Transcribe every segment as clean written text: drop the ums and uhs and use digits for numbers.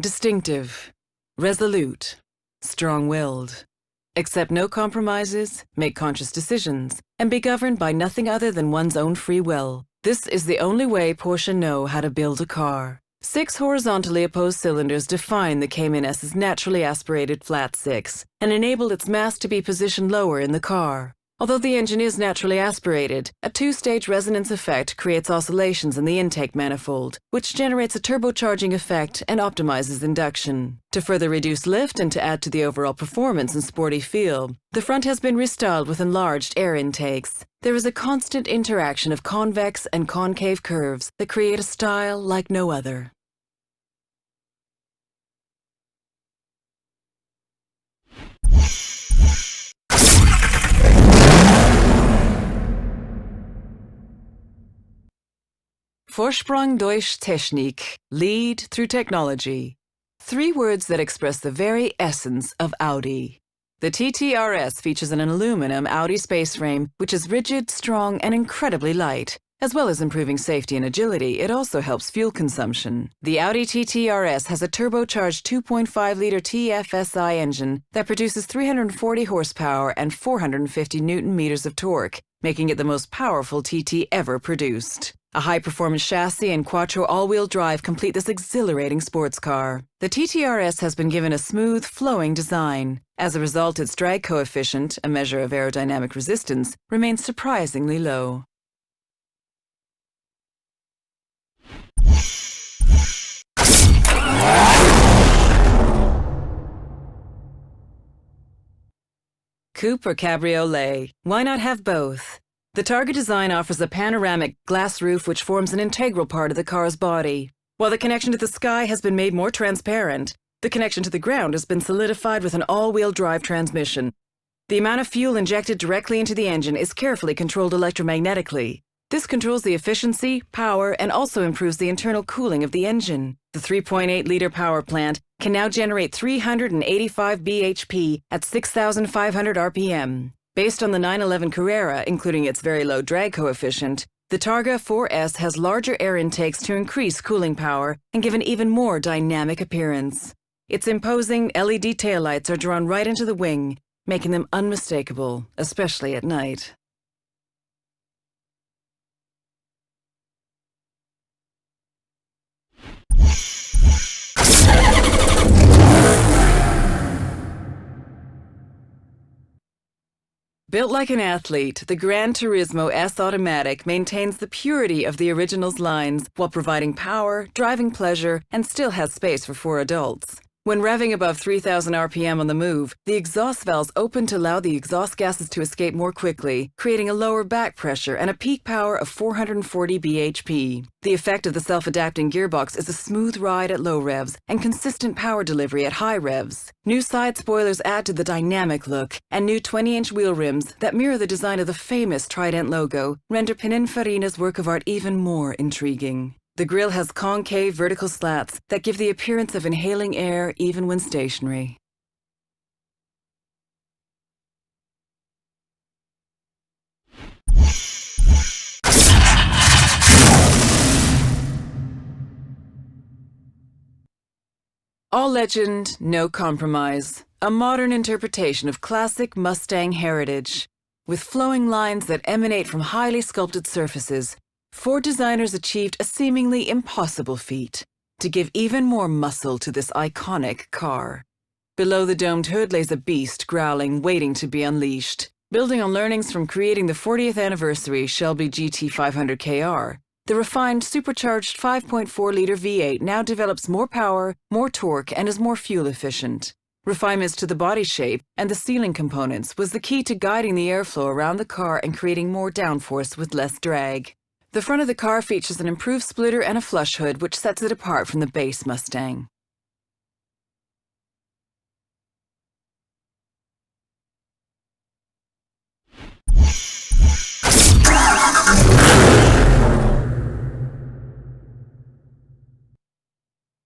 distinctive, resolute, strong-willed. Accept no compromises, make conscious decisions, and be governed by nothing other than one's own free will. This is the only way Porsche know how to build a car. 6 horizontally opposed cylinders define the Cayman S's naturally aspirated flat 6 and enable its mass to be positioned lower in the car. Although the engine is naturally aspirated, a 2-stage resonance effect creates oscillations in the intake manifold, which generates a turbocharging effect and optimizes induction. To further reduce lift and to add to the overall performance and sporty feel, the front has been restyled with enlarged air intakes. There is a constant interaction of convex and concave curves that create a style like no other. Vorsprung durch Technik, lead through technology. 3 words that express the very essence of Audi. The TT RS features an aluminum Audi space frame, which is rigid, strong, and incredibly light. As well as improving safety and agility, it also helps fuel consumption. The Audi TT RS has a turbocharged 2.5-liter TFSI engine that produces 340 horsepower and 450 Newton-meters of torque, making it the most powerful TT ever produced. A high-performance chassis and quattro all-wheel drive complete this exhilarating sports car. The TT RS has been given a smooth, flowing design. As a result, its drag coefficient, a measure of aerodynamic resistance, remains surprisingly low. Coupe or cabriolet? Why not have both? The Targa design offers a panoramic glass roof which forms an integral part of the car's body. While the connection to the sky has been made more transparent, the connection to the ground has been solidified with an all-wheel drive transmission. The amount of fuel injected directly into the engine is carefully controlled electromagnetically. This controls the efficiency, power, and also improves the internal cooling of the engine. The 3.8-liter power plant can now generate 385 bhp at 6,500 RPM. Based on the 911 Carrera, including its very low drag coefficient, the Targa 4S has larger air intakes to increase cooling power and give an even more dynamic appearance. Its imposing LED taillights are drawn right into the wing, making them unmistakable, especially at night. Built like an athlete, the GranTurismo S Automatic maintains the purity of the original's lines while providing power, driving pleasure, and still has space for 4 adults. When revving above 3,000 RPM on the move, the exhaust valves open to allow the exhaust gases to escape more quickly, creating a lower back pressure and a peak power of 440 bhp. The effect of the self-adapting gearbox is a smooth ride at low revs and consistent power delivery at high revs. New side spoilers add to the dynamic look, and new 20-inch wheel rims that mirror the design of the famous Trident logo render Pininfarina's work of art even more intriguing. The grille has concave vertical slats that give the appearance of inhaling air even when stationary. All legend, no compromise. A modern interpretation of classic Mustang heritage. With flowing lines that emanate from highly sculpted surfaces, Ford designers achieved a seemingly impossible feat, to give even more muscle to this iconic car. Below the domed hood lays a beast growling, waiting to be unleashed. Building on learnings from creating the 40th anniversary Shelby GT 500KR, the refined supercharged 5.4-liter V8 now develops more power, more torque, and is more fuel efficient. Refinements to the body shape and the sealing components was the key to guiding the airflow around the car and creating more downforce with less drag. The front of the car features an improved splitter and a flush hood, which sets it apart from the base Mustang.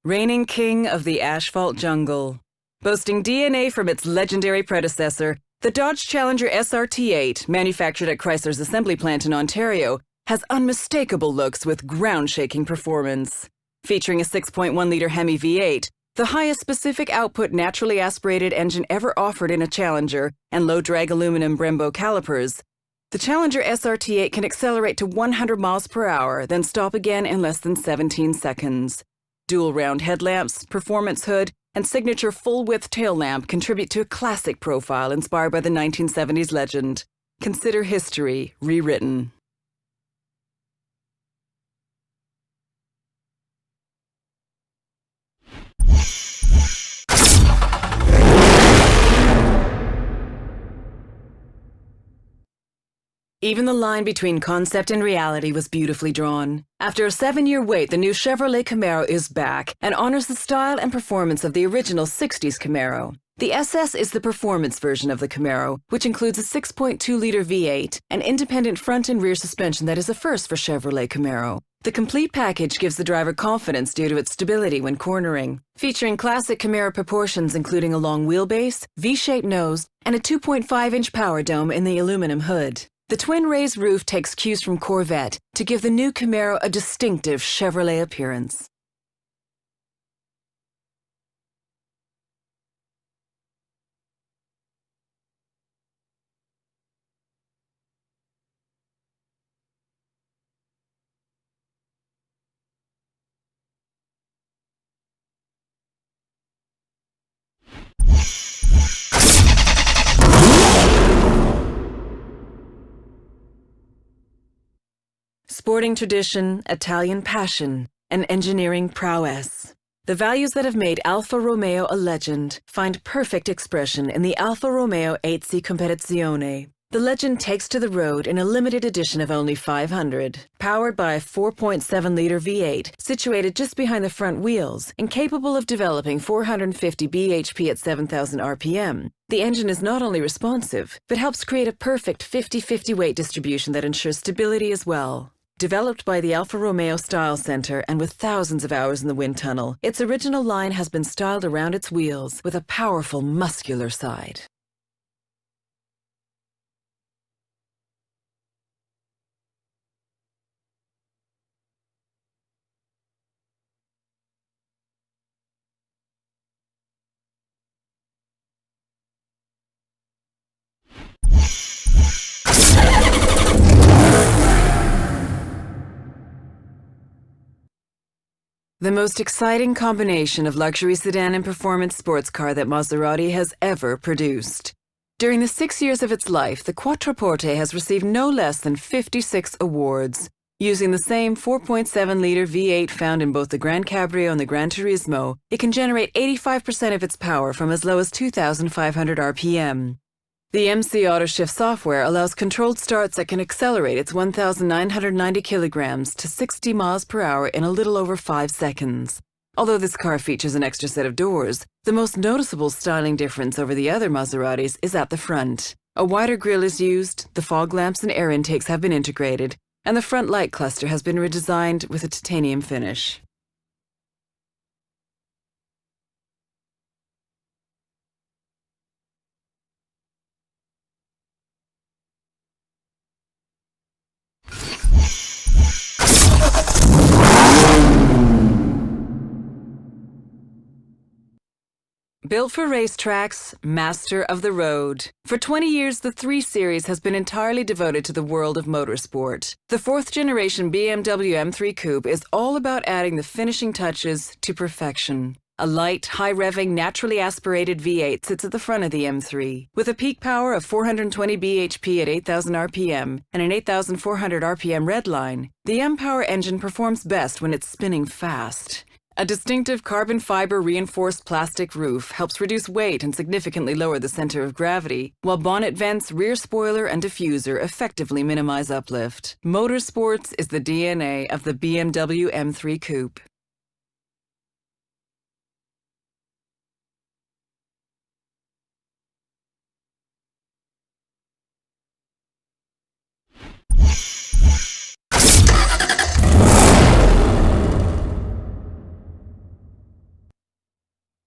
Reigning king of the asphalt jungle. Boasting DNA from its legendary predecessor, the Dodge Challenger SRT8, manufactured at Chrysler's assembly plant in Ontario, has unmistakable looks with ground-shaking performance. Featuring a 6.1-liter Hemi V8, The highest specific output naturally aspirated engine ever offered in a Challenger and low-drag aluminum Brembo calipers, the Challenger SRT8 can accelerate to 100 miles per hour, then stop again in less than 17 seconds. Dual round headlamps, performance hood, and signature full-width tail lamp contribute to a classic profile inspired by the 1970s legend. Consider history rewritten. Even the line between concept and reality was beautifully drawn. After a 7-year wait, the new Chevrolet Camaro is back and honors the style and performance of the original 60s Camaro. The SS is the performance version of the Camaro, which includes a 6.2-liter V8 and independent front and rear suspension that is a first for Chevrolet Camaro. The complete package gives the driver confidence due to its stability when cornering, featuring classic Camaro proportions including a long wheelbase, V-shaped nose, and a 2.5-inch power dome in the aluminum hood. The twin-raised roof takes cues from Corvette to give the new Camaro a distinctive Chevrolet appearance. Sporting tradition, Italian passion, and engineering prowess. The values that have made Alfa Romeo a legend find perfect expression in the Alfa Romeo 8C Competizione. The legend takes to the road in a limited edition of only 500, powered by a 4.7-liter V8 situated just behind the front wheels and capable of developing 450 bhp at 7,000 RPM. The engine is not only responsive, but helps create a perfect 50-50 weight distribution that ensures stability as well. Developed by the Alfa Romeo Style Center and with thousands of hours in the wind tunnel, its original line has been styled around its wheels with a powerful, muscular side. The most exciting combination of luxury sedan and performance sports car that Maserati has ever produced. During the 6 years of its life, the Quattroporte has received no less than 56 awards. Using the same 4.7-liter V8 found in both the Gran Cabrio and the GranTurismo, it can generate 85% of its power from as low as 2,500 RPM. The MC AutoShift software allows controlled starts that can accelerate its 1,990 kilograms to 60 miles per hour in a little over 5 seconds. Although this car features an extra set of doors, the most noticeable styling difference over the other Maseratis is at the front. A wider grille is used, the fog lamps and air intakes have been integrated, and the front light cluster has been redesigned with a titanium finish. Built for racetracks, master of the road. For 20 years, the 3 Series has been entirely devoted to the world of motorsport. The 4th-generation BMW M3 Coupe is all about adding the finishing touches to perfection. A light, high-revving, naturally aspirated V8 sits at the front of the M3. With a peak power of 420 bhp at 8,000 RPM and an 8,400 RPM redline, the M-Power engine performs best when it's spinning fast. A distinctive carbon fiber reinforced plastic roof helps reduce weight and significantly lower the center of gravity, while bonnet vents, rear spoiler, and diffuser effectively minimize uplift. Motorsports is the DNA of the BMW M3 Coupe.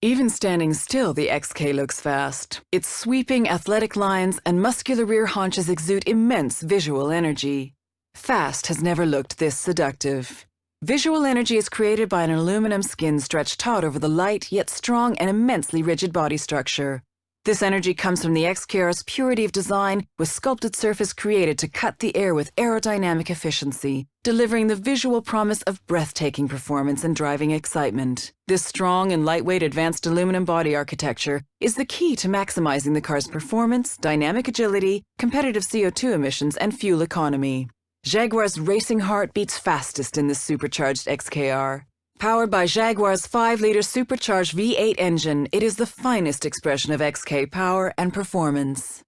Even standing still, the XK looks fast. Its sweeping, athletic lines and muscular rear haunches exude immense visual energy. Fast has never looked this seductive. Visual energy is created by an aluminum skin stretched taut over the light, yet strong and immensely rigid body structure. This energy comes from the XKR's purity of design, with sculpted surface created to cut the air with aerodynamic efficiency, delivering the visual promise of breathtaking performance and driving excitement. This strong and lightweight advanced aluminum body architecture is the key to maximizing the car's performance, dynamic agility, competitive CO2 emissions, and fuel economy. Jaguar's racing heart beats fastest in this supercharged XKR. Powered by Jaguar's 5-liter supercharged V8 engine, it is the finest expression of XK power and performance.